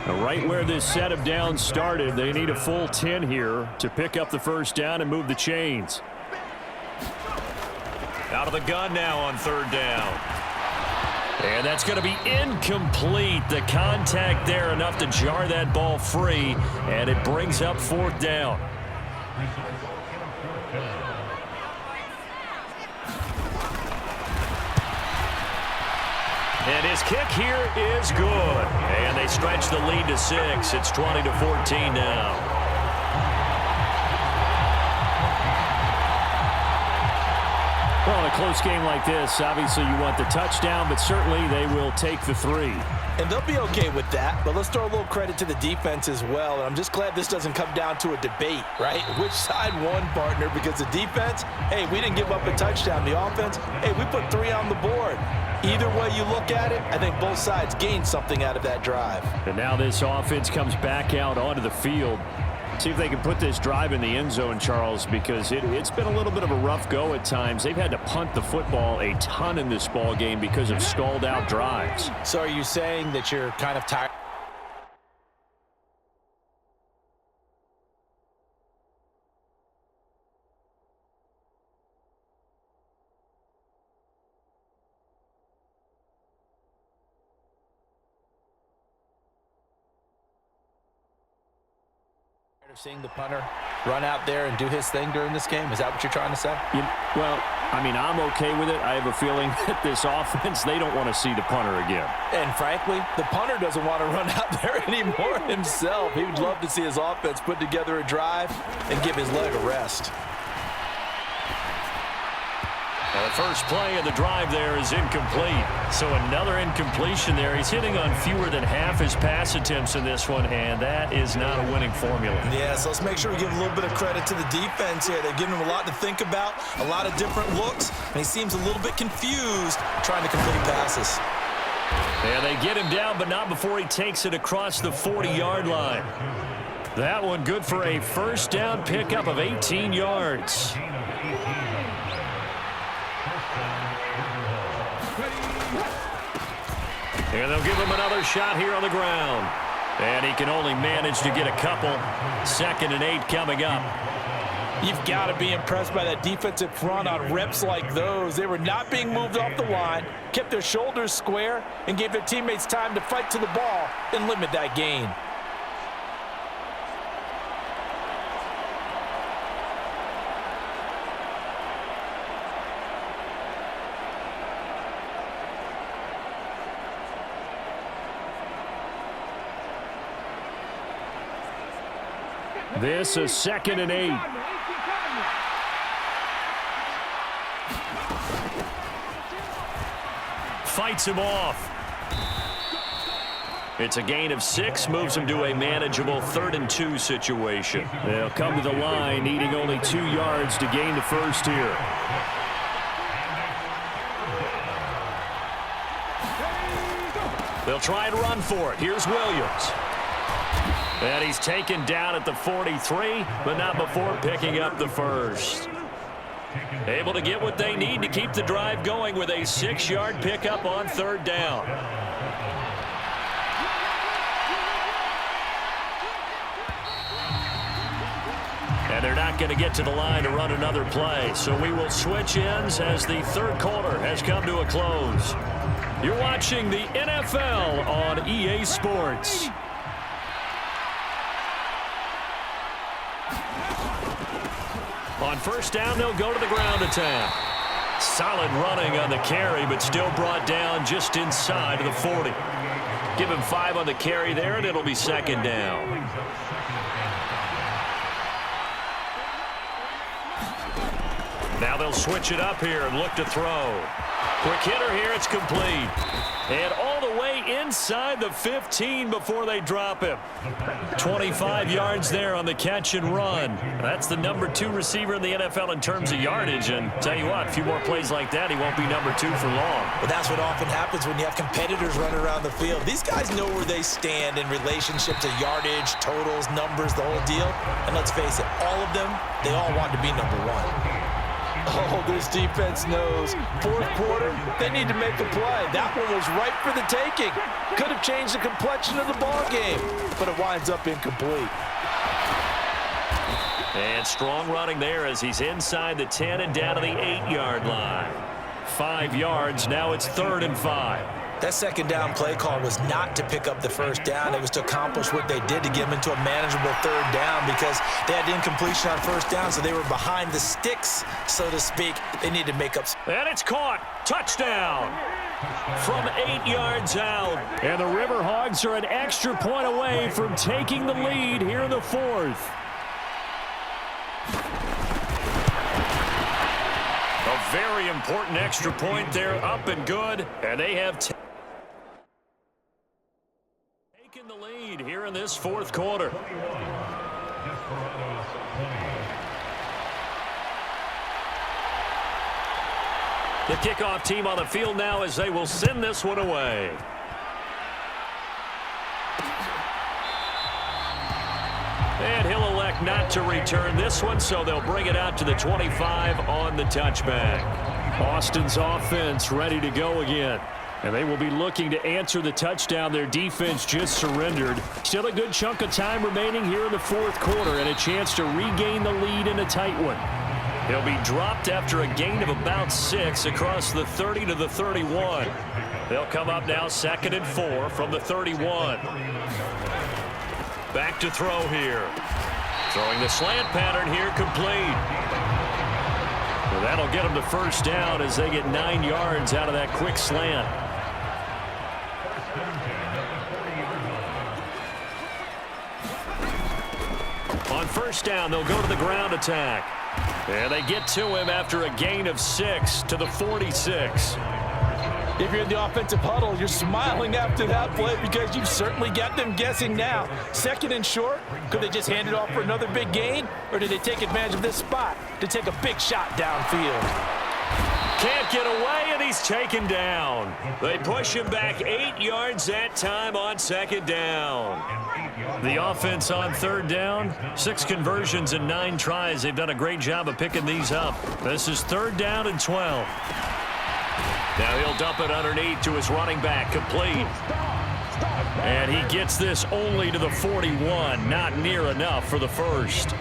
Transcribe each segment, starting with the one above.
Right where this set of downs started, they need a full 10 here to pick up the first down and move the chains. Out of the gun now on third down. And that's going to be incomplete. The contact there enough to jar that ball free, and it brings up fourth down. And his kick here is good. And they stretch the lead to 6. It's 20-14 now. Well, in a close game like this, obviously you want the touchdown, but certainly they will take the 3. And they'll be okay with that, but let's throw a little credit to the defense as well. And I'm just glad this doesn't come down to a debate, right? Which side won, partner? Because the defense, hey, we didn't give up a touchdown. The offense, hey, we put 3 on the board. Either way you look at it, I think both sides gained something out of that drive. And now this offense comes back out onto the field. See if they can put this drive in the end zone, Charles, because it's been a little bit of a rough go at times. They've had to punt the football a ton in this ball game because of stalled out drives. So are you saying that you're kind of tired? Seeing the punter run out there and do his thing during this game? Is that what you're trying to say? Well, I mean, I'm okay with it. I have a feeling that this offense, they don't want to see the punter again. And frankly, the punter doesn't want to run out there anymore himself. He would love to see his offense put together a drive and give his leg a rest. Now the first play of the drive there is incomplete. So another incompletion there. He's hitting on fewer than half his pass attempts in this one, and that is not a winning formula. Yeah, so let's make sure we give a little bit of credit to the defense here. They're giving him a lot to think about, a lot of different looks, and he seems a little bit confused trying to complete passes. Yeah, they get him down, but not before he takes it across the 40-yard line. That one good for a first down pickup of 18 yards. And they'll give him another shot here on the ground. And he can only manage to get a couple. 2nd and 8 coming up. You've got to be impressed by that defensive front on reps like those. They were not being moved off the line, kept their shoulders square, and gave their teammates time to fight to the ball and limit that gain. This is 2nd and 8. Fights him off. It's a gain of 6, moves him to a manageable 3rd and 2 situation. They'll come to the line, needing only 2 yards to gain the first here. They'll try and run for it. Here's Williams. And he's taken down at the 43, but not before picking up the first. Able to get what they need to keep the drive going with a 6-yard pickup on 3rd down. And they're not going to get to the line to run another play. So we will switch ends as the 3rd quarter has come to a close. You're watching the NFL on EA Sports. On first down, they'll go to the ground attack. Solid running on the carry, but still brought down just inside of the 40. Give him 5 on the carry there, and it'll be 2nd down. Now they'll switch it up here and look to throw. Quick hitter here, it's complete. And all the way inside the 15 before they drop him. 25 yards there on the catch and run. That's the number 2 receiver in the NFL in terms of yardage. And tell you what, a few more plays like that, he won't be number 2 for long. Well, that's what often happens when you have competitors running around the field. These guys know where they stand in relationship to yardage, totals, numbers, the whole deal. And let's face it, all of them, they all want to be number 1. Oh, this defense knows. Fourth quarter, they need to make a play. That one was ripe for the taking. Could have changed the complexion of the ball game, but it winds up incomplete. And strong running there as he's inside the 10 and down to the 8-yard line. 5 yards, now it's 3rd and 5. That second down play call was not to pick up the first down. It was to accomplish what they did to get them into a manageable 3rd down because they had incompletion on first down, so they were behind the sticks, so to speak. They need to make up. And it's caught. Touchdown. From 8 yards out. And the River Hogs are an extra point away from taking the lead here in the 4th. A very important extra point there, up and good. And they have taken the lead here in this 4th quarter. The kickoff team on the field now as they will send this one away. And he'll elect not to return this one, so they'll bring it out to the 25 on the touchback. Austin's offense ready to go again. And they will be looking to answer the touchdown their defense just surrendered. Still a good chunk of time remaining here in the 4th quarter and a chance to regain the lead in a tight one. He'll be dropped after a gain of about 6 across the 30 to the 31. They'll come up now 2nd and 4 from the 31. Back to throw here. Throwing the slant pattern here, complete. Well, that'll get them the first down as they get 9 yards out of that quick slant. On first down, they'll go to the ground attack. And they get to him after a gain of 6 to the 46. If you're in the offensive huddle, you're smiling after that play because you've certainly got them guessing now. 2nd and short, could they just hand it off for another big gain? Or did they take advantage of this spot to take a big shot downfield? Can't get away, and he's taken down. They push him back 8 yards that time on 2nd down. The offense on 3rd down, 6 conversions and 9 tries. They've done a great job of picking these up. This is 3rd down and 12. Now he'll dump it underneath to his running back, complete. And he gets this only to the 41, not near enough for the first.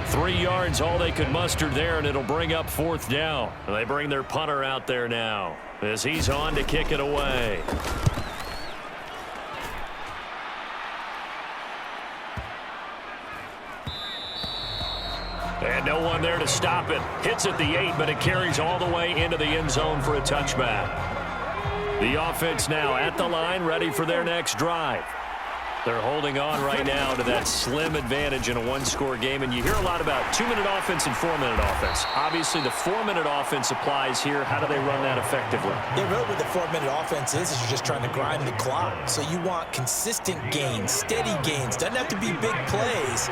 3 yards, all they could muster there, and it'll bring up 4th down. And they bring their punter out there now as he's on to kick it away. And no one there to stop it. Hits at the 8, but it carries all the way into the end zone for a touchback. The offense now at the line, ready for their next drive. They're holding on right now to that slim advantage in a one-score game, and you hear a lot about 2-minute offense and 4-minute offense. Obviously, the 4-minute offense applies here. How do they run that effectively? Yeah, really what the 4-minute offense is you're just trying to grind the clock. So you want consistent gains, steady gains. Doesn't have to be big plays,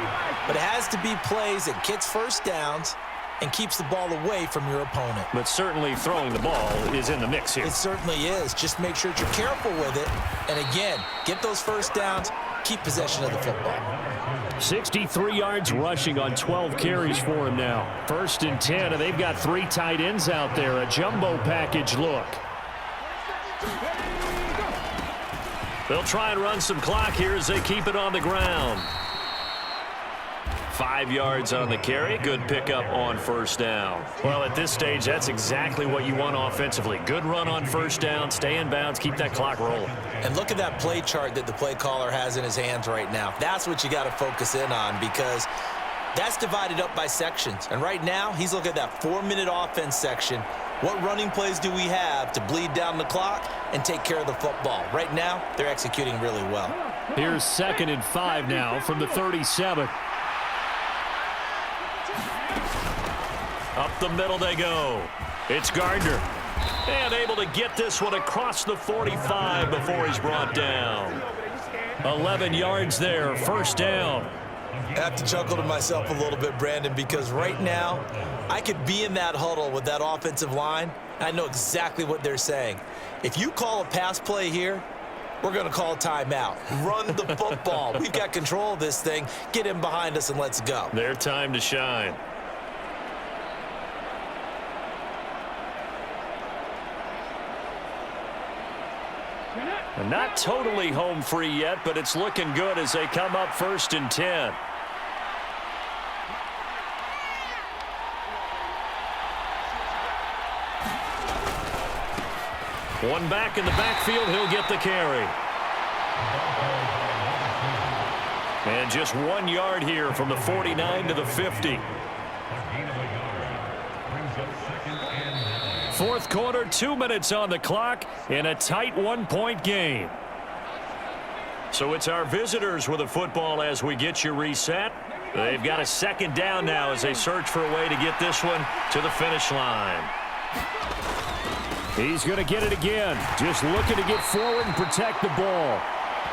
but it has to be plays that gets first downs and keeps the ball away from your opponent. But certainly throwing the ball is in the mix here. It certainly is. Just make sure that you're careful with it. And again, get those first downs, keep possession of the football. 63 yards rushing on 12 carries for him now. 1st and 10, and they've got 3 tight ends out there. A jumbo package look. They'll try and run some clock here as they keep it on the ground. 5 yards on the carry. Good pickup on first down. Well, at this stage, that's exactly what you want offensively. Good run on first down, stay in bounds, keep that clock rolling. And look at that play chart that the play caller has in his hands right now. That's what you got to focus in on because that's divided up by sections. And right now, he's looking at that 4-minute offense section. What running plays do we have to bleed down the clock and take care of the football? Right now, they're executing really well. Here's 2nd and 5 now from the 37. Up the middle they go. It's Gardner. And able to get this one across the 45 before he's brought down. 11 yards there, first down. I have to chuckle to myself a little bit, Brandon, because right now I could be in that huddle with that offensive line. And I know exactly what they're saying. If you call a pass play here, we're going to call a timeout. Run the football. We've got control of this thing. Get him behind us and let's go. Their time to shine. Not totally home free yet, but it's looking good as they come up 1st and 10. One back in the backfield, he'll get the carry. And just 1 yard here from the 49 to the 50. Fourth quarter, 2 minutes on the clock in a tight 1-point game. So it's our visitors with the football as we get you reset. They've got a 2nd down now as they search for a way to get this one to the finish line. He's going to get it again. Just looking to get forward and protect the ball.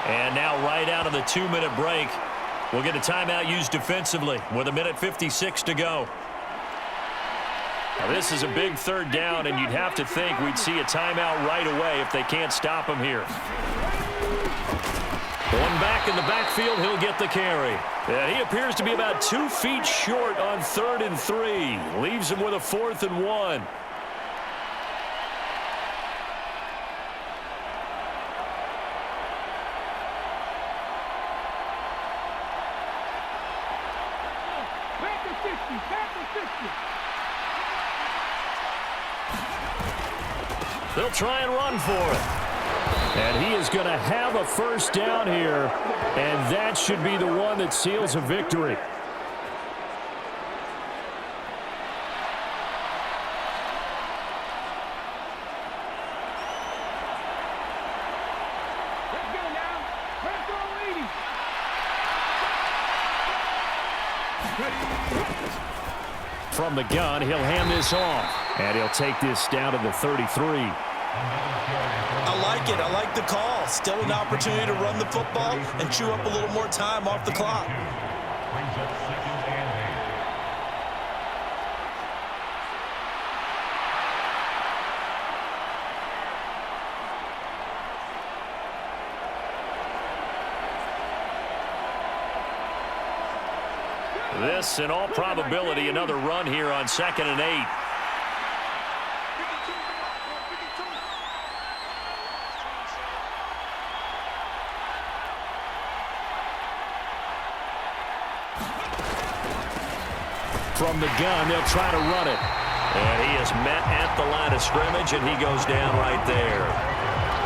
And now right out of the 2-minute break, we'll get a timeout used defensively with 1:56 to go. Now this is a big 3rd down, and you'd have to think we'd see a timeout right away if they can't stop him here. One back in the backfield, he'll get the carry. And he appears to be about 2 feet short on 3rd and 3. Leaves him with a 4th and 1. They'll try and run for it. And he is going to have a 1st down here, and that should be the one that seals a victory. From the gun, he'll hand this off. And he'll take this down to the 33. I like it. I like the call. Still an opportunity to run the football and chew up a little more time off the clock. This, in all probability, another run here on 2nd and 8. From the gun, they'll try to run it. And he is met at the line of scrimmage, and he goes down right there.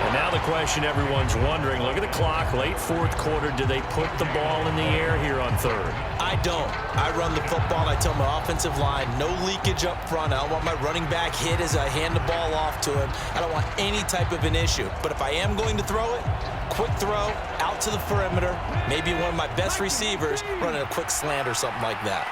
And now the question everyone's wondering, look at the clock, late 4th quarter, do they put the ball in the air here on 3rd? I don't. I run the football, and I tell my offensive line, no leakage up front. I don't want my running back hit as I hand the ball off to him. I don't want any type of an issue. But if I am going to throw it, quick throw, out to the perimeter, maybe one of my best receivers running a quick slant or something like that.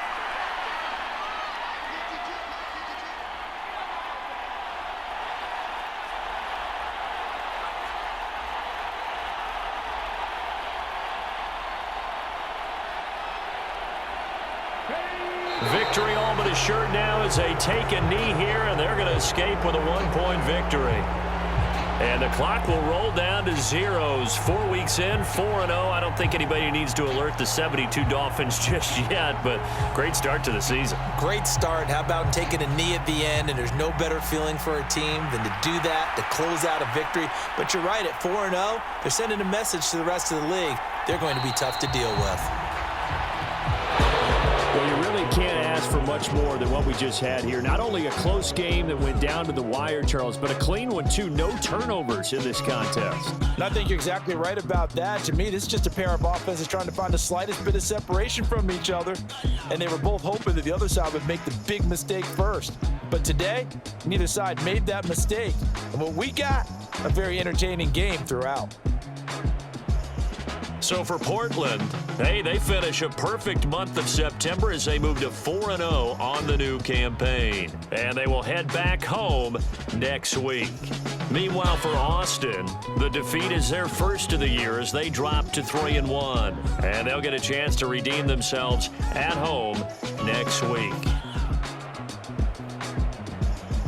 Victory all but assured now as they take a knee here, and they're going to escape with a 1-point victory. And the clock will roll down to zeros. 4 weeks in, 4-0. I don't think anybody needs to alert the 72 Dolphins just yet, but great start to the season. Great start. How about taking a knee at the end? And there's no better feeling for a team than to do that, to close out a victory. But you're right, at 4-0, they're sending a message to the rest of the league. They're going to be tough to deal with. Well, you really can't ask for much more than what we just had here. Not only a close game that went down to the wire, Charles, but a clean one, too. No turnovers in this contest. And I think you're exactly right about that. To me, this is just a pair of offenses trying to find the slightest bit of separation from each other. And they were both hoping that the other side would make the big mistake first. But today, neither side made that mistake. And what we got, a very entertaining game throughout. So for Portland, hey, they finish a perfect month of September as they move to 4-0 on the new campaign. And they will head back home next week. Meanwhile, for Austin, the defeat is their first of the year as they drop to 3-1. And they'll get a chance to redeem themselves at home next week.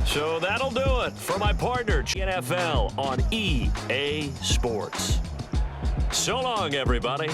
So that'll do it for my partner, NFL on EA Sports. So long, everybody.